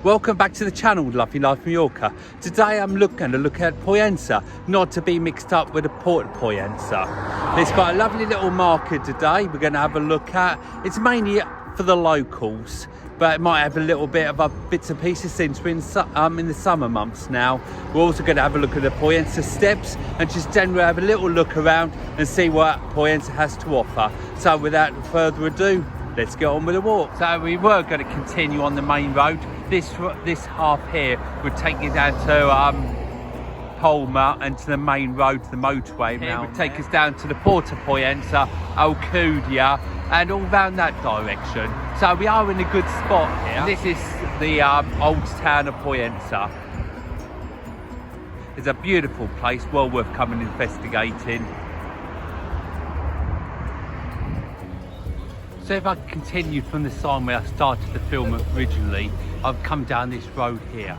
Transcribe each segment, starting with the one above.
Welcome back to the channel, Lovely Life Mallorca. Today I'm going to look at Pollenca, not to be mixed up with the Port of Pollenca. It's got a lovely little market today we're going to have a look at. It's mainly for the locals, but it might have a little bit of bits and pieces since we're in the summer months now. We're also going to have a look at the Pollenca steps and just generally have a little look around and see what Pollenca has to offer. So without further ado, let's get on with the walk. So we were going to continue on the main road. This half here would take you down to Polma and to the main road, the motorway. It would take us down to the Port of Pollenca, Alcudia, and all round that direction. So we are in a good spot here. This is the old town of Pollenca. It's a beautiful place, well worth coming and investigating. So if I continue from the sign where I started the film originally, I've come down this road here.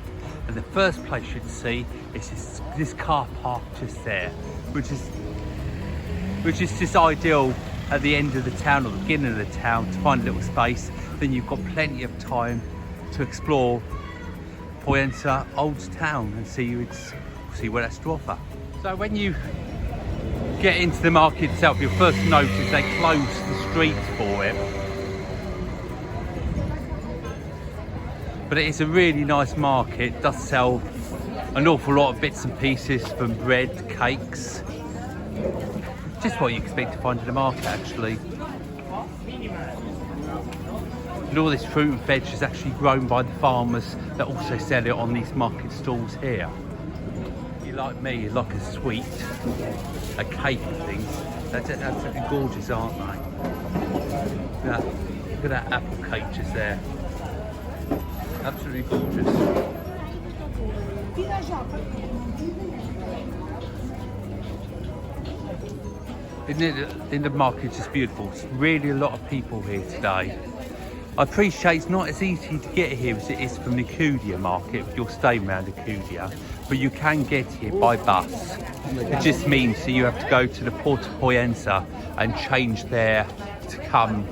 And the first place you'd see is this car park just there, which is just ideal at the end of the town or the beginning of the town to find a little space. Then you've got plenty of time to explore Pollenca Old Town and see what that's to offer. So when you get into the market itself, you'll first notice they close the streets for it. But it is a really nice market. It does sell an awful lot of bits and pieces, from bread, cakes. Just what you expect to find in the market, actually. And all this fruit and veg is actually grown by the farmers that also sell it on these market stalls here. If you like me, you like a sweet, a cake and things, that's absolutely gorgeous, aren't they? Look at that apple cake just there. Absolutely gorgeous. In the market, it's just beautiful. It's really a lot of people here today. I appreciate it's not as easy to get here as it is from the Alcudia market if you're staying around Alcudia, but you can get here by bus. It just means that you have to go to the Port of Pollenca and change there to come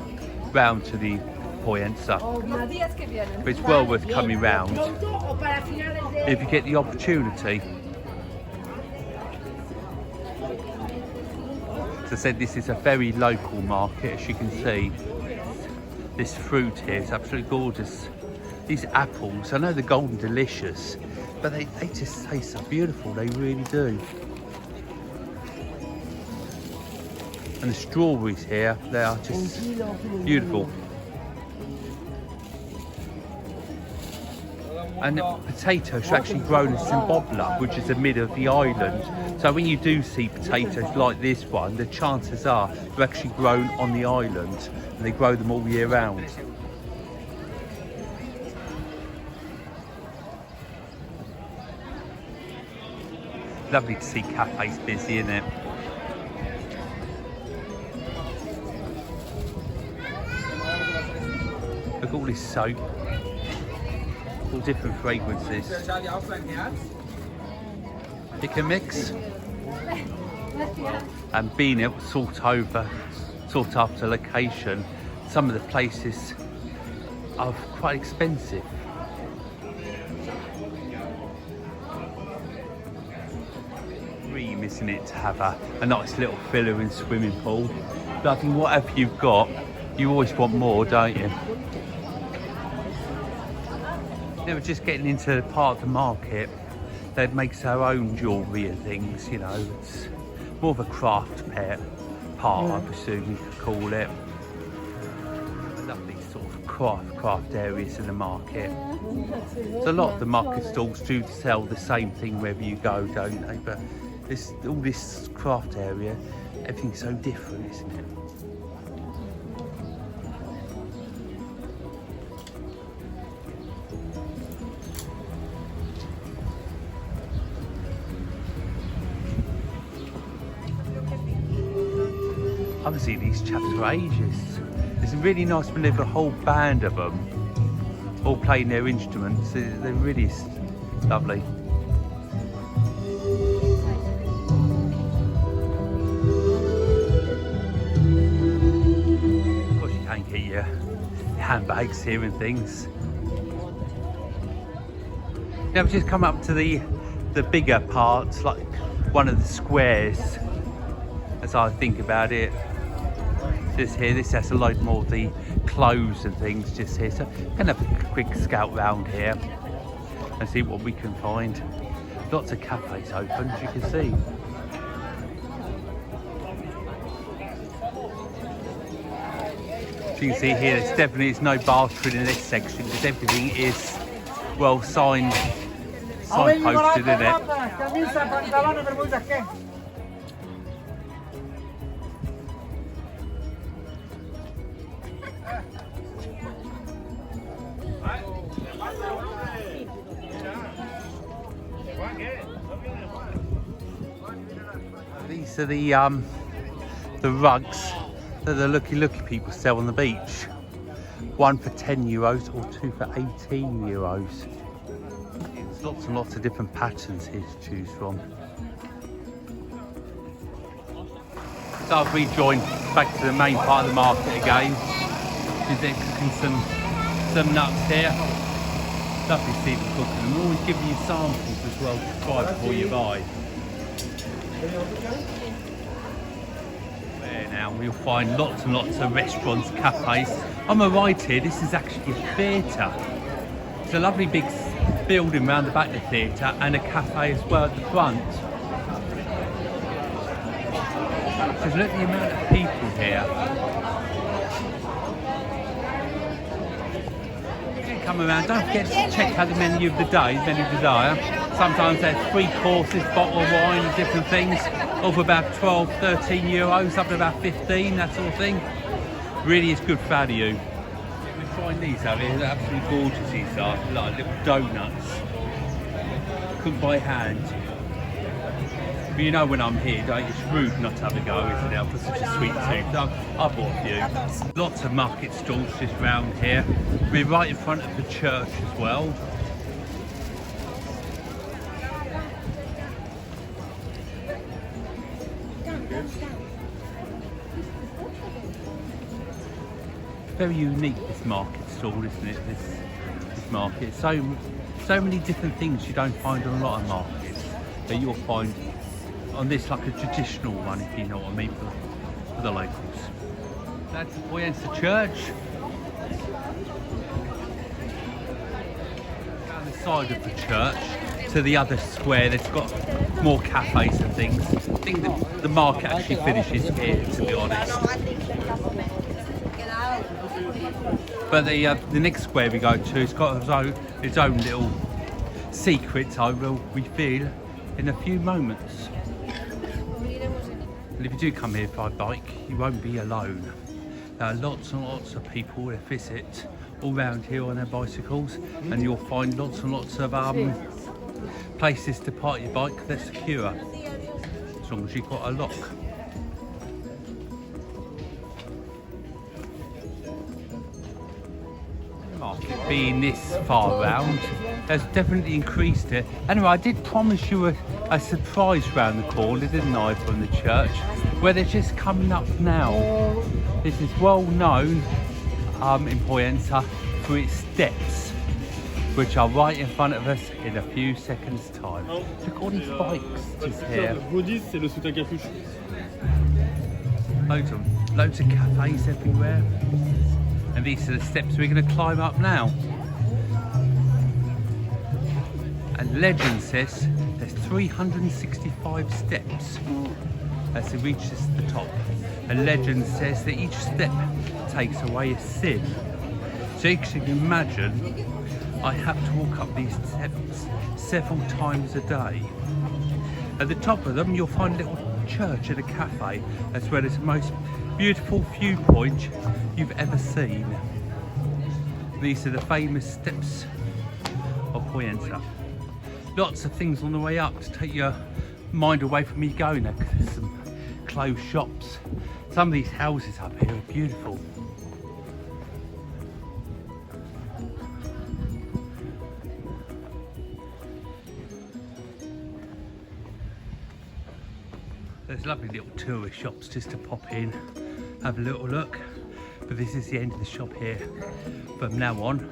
round to the Pollenca. But it's well worth coming round if you get the opportunity. As I said, this is a very local market, as you can see. This fruit here is absolutely gorgeous. These apples, I know they're golden delicious, but they just taste so beautiful, they really do. And the strawberries here, they are just beautiful. And the potatoes are actually grown in Simbobla, which is the middle of the island. So when you do see potatoes like this one, the chances are they're actually grown on the island, and they grow them all year round. Lovely to see cafes busy, isn't it? Look at all this soap. All different fragrances. Pick and mix. And being able to sort after location, some of the places are quite expensive. Dream, isn't it, to have a nice little villa and swimming pool? But I think whatever you've got, you always want more, don't you? They were just getting into part of the market that makes their own jewellery and things, you know. It's more of a craft part, I presume you could call it. Lovely sort of craft areas in the market. So a lot of the market stalls do sell the same thing wherever you go, don't they? But all this craft area, everything's so different, isn't it? I haven't seen these chaps for ages. It's really nice when they've got a whole band of them all playing their instruments. They're really lovely. Of course you can't get your handbags here and things. Now we've just come up to the bigger parts, like one of the squares, as I think about it. Just here, this has a load more of the clothes and things just here. So kind of a quick scout round here and see what we can find. Lots of cafes open, as you can see. As you can see here, there's definitely no bartering in this section because everything is well signposted, isn't it? These are the rugs that the looky people sell on the beach. One for €10 or two for €18. There's lots and lots of different patterns here to choose from. So I've rejoined back to the main part of the market again. Visiting some nuts here. Lovely to see them cooking. I'm always giving you samples as well to try before you buy. There now we'll find lots and lots of restaurants, cafes. On my right here, this is actually a theatre. It's a lovely big building round the back of the theatre and a cafe as well at the front. Just look at the amount of people here. Come around, don't forget to check out the menu of the day, Sometimes there's 3 courses, bottle of wine and different things, over about €12–13, up to about 15, that sort of thing. Really is good value. We find these out here, they're absolutely gorgeous, these are, like little donuts. Cooked by hand. But you know when I'm here, it's rude not to have a go, isn't it? I've got such a sweet tooth. I bought a few. Lots of market stalls just round here. We're right in front of the church as well. Very unique, this market stall, isn't it? This market. So many different things you don't find on a lot of markets that you'll find on this, like a traditional one, if you know what I mean, for the locals. That's the Pollenca Church. Down the side of the church to the other square, that's got more cafes and things. I think the market actually finishes here, to be honest. But the next square we go to, it's got its own little secrets I will reveal in a few moments. And if you do come here by bike, you won't be alone. There are lots and lots of people that visit all around here on their bicycles, and you'll find lots and lots of places to park your bike that's secure, as long as you've got a lock. Market being this far round has definitely increased it. Anyway, I did promise you a surprise round the corner, didn't I, from the church, where they're just coming up now. This is well known in Pollenca for its steps, which are right in front of us in a few seconds time. Look at all these bikes just here. Loads of cafes everywhere. And these are the steps we're going to climb up now. And legend says there's 365 steps as it reaches the top. And legend says that each step takes away a sin. So you can imagine I have to walk up these steps several times a day. At the top of them you'll find a little church and a cafe, as well as the most beautiful viewpoint you've ever seen. These are the famous steps of Pollenca. Lots of things on the way up to take your mind away from me going there, because there's some closed shops. Some of these houses up here are beautiful. There's lovely little tourist shops just to pop in, have a little look. But this is the end of the shop here. From now on,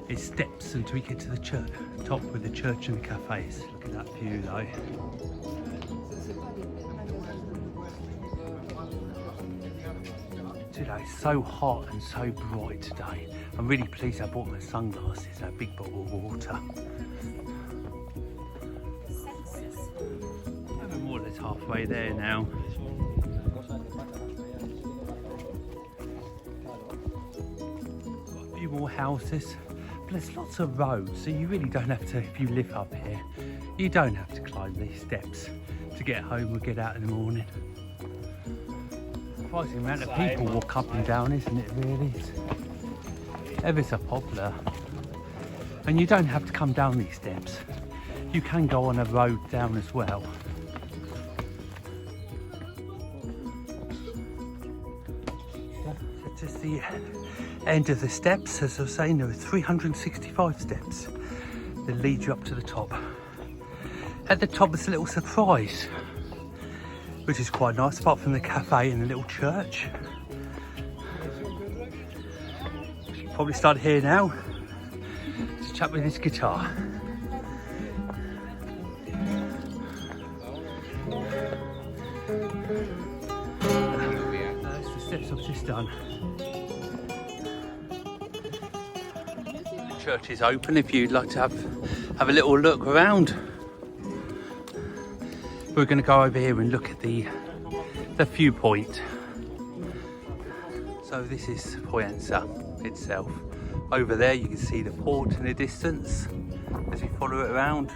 It's steps until we get to the church, top with the church and the cafes. Look at that view though. Today it's so hot and so bright today. I'm really pleased I bought my sunglasses and a big bottle of water. And we're more or less halfway there now. Got a few more houses. There's lots of roads, so you really don't have to, if you live up here, you don't have to climb these steps to get home or get out in the morning. Surprising amount of people walk up and down, isn't it really? It's ever so popular. And you don't have to come down these steps. You can go on a road down as well. So just the end of the steps, as I was saying, there are 365 steps that lead you up to the top. At the top is a little surprise, which is quite nice, apart from the cafe and the little church. Probably start here now to chat with his guitar. That's the steps I've just done. Church is open if you'd like to have a little look around. We're going to go over here and look at the viewpoint. So this is Pollenca itself. Over there you can see the port in the distance as we follow it around.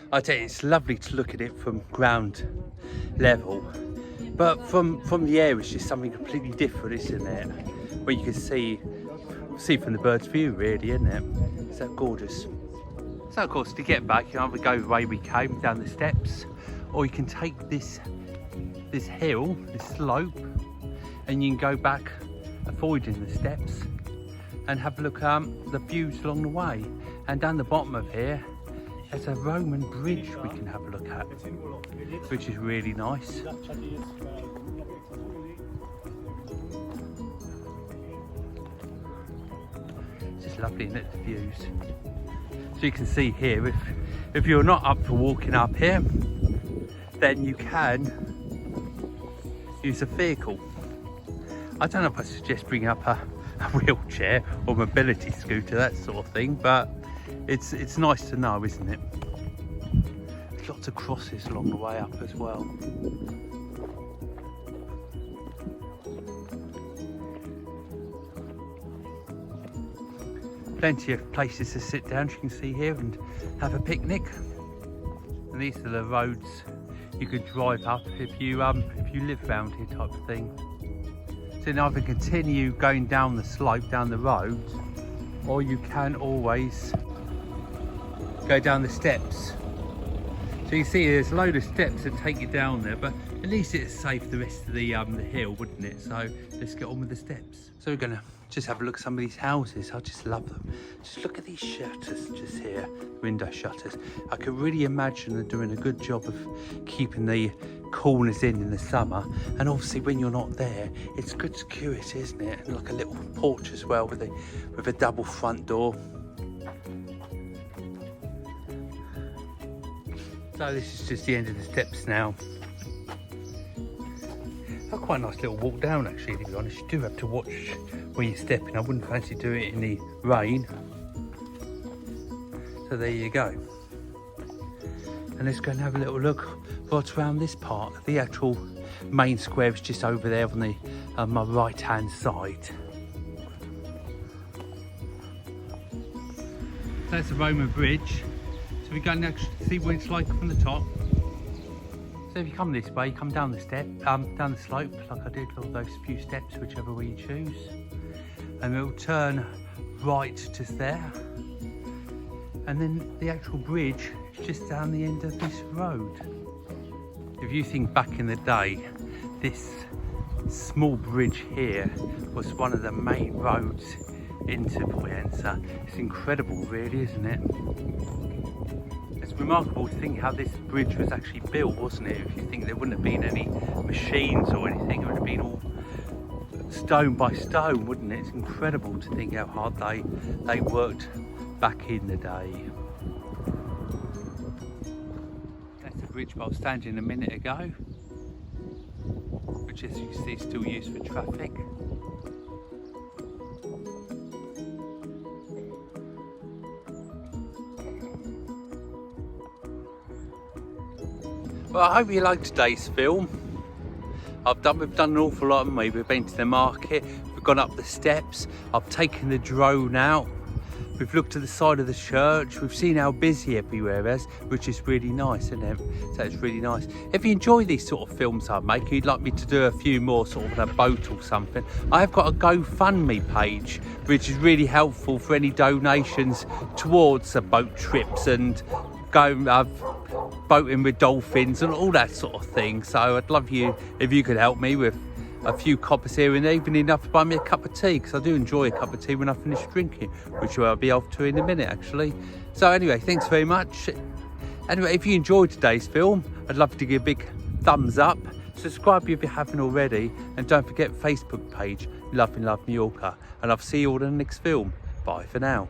I tell you, it's lovely to look at it from ground level, but from the air it's just something completely different, isn't it? Where you can see from the bird's view, really, isn't it? It's that gorgeous. So of course, to get back, you either go the way we came down the steps, or you can take this hill, this slope, and you can go back avoiding the steps and have a look at the views along the way. And down the bottom of here, there's a Roman bridge we can have a look at, which is really nice. It's just lovely, isn't it, the views? So you can see here, if you're not up for walking up here, then you can use a vehicle. I don't know if I suggest bringing up a wheelchair or mobility scooter, that sort of thing, but it's nice to know, isn't it? There's lots of crosses along the way up as well. Plenty of places to sit down, as you can see here, and have a picnic. And these are the roads you could drive up if you live around here, type of thing. So So you either continue going down the slope, down the road, or you can always go down the steps. So you see there's a load of steps that take you down there, but at least it's safe the rest of the hill, wouldn't it? So let's get on with the steps. So we're gonna just have a look at some of these houses. I just love them. Just look at these shutters just here, window shutters. I could really imagine they're doing a good job of keeping the coolness in the summer. And obviously when you're not there, it's good security, isn't it? And like a little porch as well with a double front door. So this is just the end of the steps now. That's quite a nice little walk down actually, to be honest. You do have to watch where you're stepping. I wouldn't fancy doing it in the rain. So there you go. And let's go and have a little look what's around this part. The actual main square is just over there on the my right hand side. That's the Roman bridge. So we go and actually see what it's like from the top. So if you come this way, you come down the down the slope, like I did, all those few steps, whichever way you choose. And it'll turn right just there. And then the actual bridge is just down the end of this road. If you think back in the day, this small bridge here was one of the main roads into Pollenca. It's incredible really, isn't it? It's remarkable to think how this bridge was actually built, wasn't it? If you think there wouldn't have been any machines or anything, it would have been all stone by stone, wouldn't it? It's incredible to think how hard they worked back in the day. That's the bridge I was standing a minute ago, which as you can see is still used for traffic. Well, I hope you liked today's film. We've done an awful lot, haven't we? We've been to the market, we've gone up the steps, I've taken the drone out, we've looked at the side of the church, we've seen how busy everywhere is, which is really nice, isn't it? So it's really nice. If you enjoy these sort of films I make, you'd like me to do a few more sort of on a boat or something, I have got a GoFundMe page, which is really helpful for any donations towards boat trips and boating with dolphins and all that sort of thing. So I'd love you if you could help me with a few coppers here and there, even enough to buy me a cup of tea, because I do enjoy a cup of tea when I finish drinking, which I'll be off to in a minute actually. So anyway, thanks very much. Anyway, if you enjoyed today's film, I'd love to give a big thumbs up, subscribe if you haven't already, and don't forget Facebook page Love in Mallorca, and I'll see you all in the next film. Bye for now.